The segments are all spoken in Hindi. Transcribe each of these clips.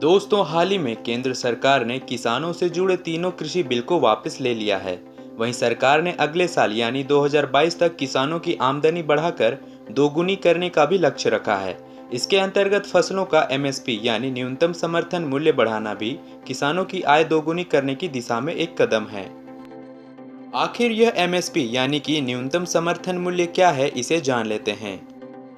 दोस्तों, हाल ही में केंद्र सरकार ने किसानों से जुड़े तीनों कृषि बिल को वापस ले लिया है। वहीं सरकार ने अगले साल यानी 2022 तक किसानों की आमदनी बढ़ाकर दोगुनी करने का भी लक्ष्य रखा है। इसके अंतर्गत फसलों का एमएसपी यानी न्यूनतम समर्थन मूल्य बढ़ाना भी किसानों की आय दोगुनी करने की दिशा में एक कदम है। आखिर यह एमएसपी यानी कि न्यूनतम समर्थन मूल्य क्या है, इसे जान लेते हैं।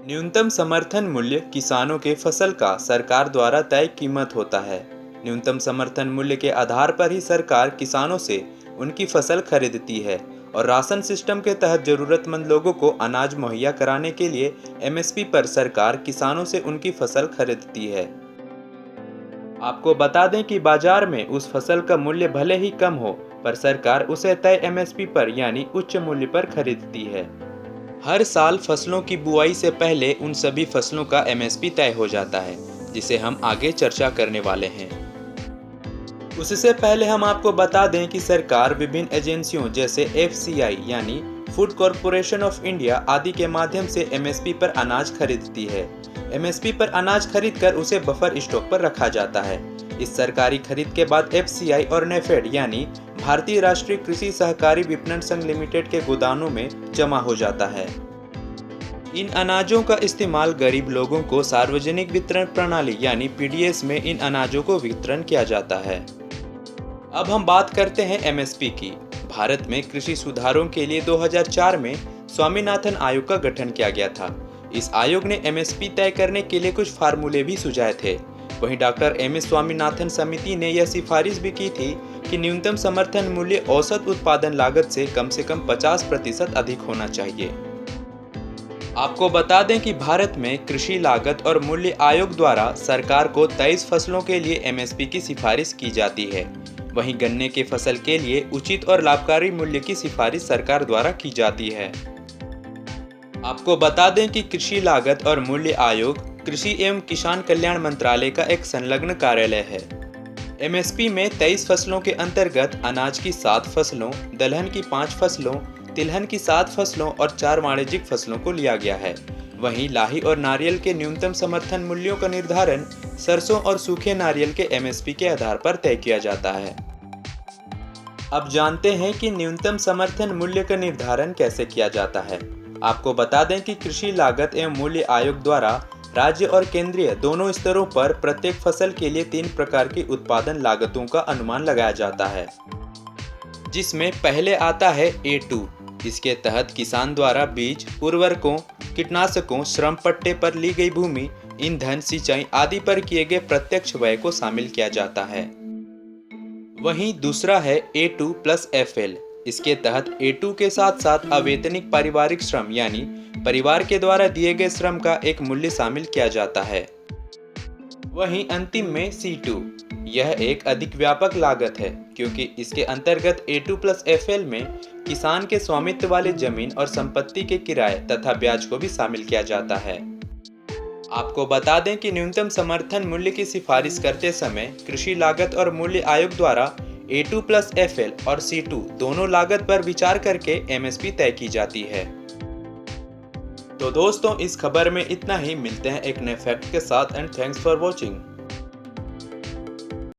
न्यूनतम समर्थन मूल्य किसानों के फसल का सरकार द्वारा तय कीमत होता है। न्यूनतम समर्थन मूल्य के आधार पर ही सरकार किसानों से उनकी फसल खरीदती है और राशन सिस्टम के तहत जरूरतमंद लोगों को अनाज मुहैया कराने के लिए एमएसपी पर सरकार किसानों से उनकी फसल खरीदती है। आपको बता दें कि बाजार में उस फसल का मूल्य भले ही कम हो, पर सरकार उसे तय एमएसपी पर यानी उच्च मूल्य पर खरीदती है। हर साल फसलों की बुआई से पहले उन सभी फसलों का एमएसपी तय हो जाता है, जिसे हम आगे चर्चा करने वाले हैं। उससे पहले हम आपको बता दें कि सरकार विभिन्न एजेंसियों जैसे एफसीआई यानी फूड कॉरपोरेशन ऑफ इंडिया आदि के माध्यम से एमएसपी पर अनाज खरीदती है। एमएसपी पर अनाज खरीदकर उसे बफर स्टॉक पर रखा जाता है। इस सरकारी खरीद के बाद एफसीआई और नेफेड यानी भारतीय राष्ट्रीय कृषि सहकारी विपणन संघ लिमिटेड के गोदामों में जमा हो जाता है। इन अनाजों का इस्तेमाल गरीब लोगों को सार्वजनिक वितरण प्रणाली यानी पीडीएस में इन अनाजों को वितरण किया जाता है। अब हम बात करते हैं एमएसपी की। भारत में कृषि सुधारों के लिए 2004 में स्वामीनाथन आयोग का गठन किया गया था। इस आयोग ने एमएसपी तय करने के लिए कुछ फार्मूले भी सुझाए थे। वहीं डॉक्टर एम.एस. स्वामीनाथन समिति ने यह सिफारिश भी की थी कि न्यूनतम समर्थन मूल्य औसत उत्पादन लागत से कम 50% अधिक होना चाहिए। आपको बता दें कि भारत में कृषि लागत और मूल्य आयोग द्वारा सरकार को 23 फसलों के लिए एमएसपी की सिफारिश की जाती है। वहीं गन्ने के फसल के लिए उचित और लाभकारी मूल्य की सिफारिश सरकार द्वारा की जाती है। आपको बता दें कि कृषि लागत और मूल्य आयोग कृषि एवं किसान कल्याण मंत्रालय का एक संलग्न कार्यालय है। एमएसपी में 23 फसलों के अंतर्गत अनाज की 7 फसलों, दलहन की 5 फसलों, तिलहन की 7 फसलों और 4 वाणिज्यिक फसलों को लिया गया है। वहीं लाही और नारियल के न्यूनतम समर्थन मूल्यों का निर्धारण सरसों और सूखे नारियल के एमएसपी के आधार पर तय किया जाता है। अब जानते हैं कि न्यूनतम समर्थन मूल्य का निर्धारण कैसे किया जाता है। आपको बता दें कि कृषि लागत एवं मूल्य आयोग द्वारा राज्य और केंद्रीय दोनों स्तरों पर प्रत्येक फसल के लिए 3 प्रकार की उत्पादन लागतों का अनुमान लगाया जाता है, जिसमें पहले आता है A2। इसके तहत किसान द्वारा बीज, उर्वरकों, कीटनाशकों, श्रम पट्टे पर ली गई भूमि, ईंधन, सिंचाई आदि पर किए गए प्रत्यक्ष व्यय को शामिल किया जाता है। वहीं दूसरा है A2+FL। इसके तहत A2 के साथ साथ अवेतनिक पारिवारिक श्रम यानी परिवार के द्वारा दिए गए श्रम का एक मूल्य शामिल किया जाता है। वहीं अंतिम में C2। यह एक अधिक व्यापक लागत है, क्योंकि इसके अंतर्गत A2+FL में किसान के स्वामित्व वाले जमीन और संपत्ति के किराए तथा ब्याज को भी शामिल किया जाता है। आपको बता दें कि न्यूनतम समर्थन मूल्य की सिफारिश करते समय कृषि लागत और मूल्य आयोग द्वारा A2+FL और C2 दोनों लागत पर विचार करके एमएसपी तय की जाती है। तो दोस्तों, इस खबर में इतना ही। मिलते हैं एक नए फैक्ट के साथ एंड थैंक्स फॉर वॉचिंग।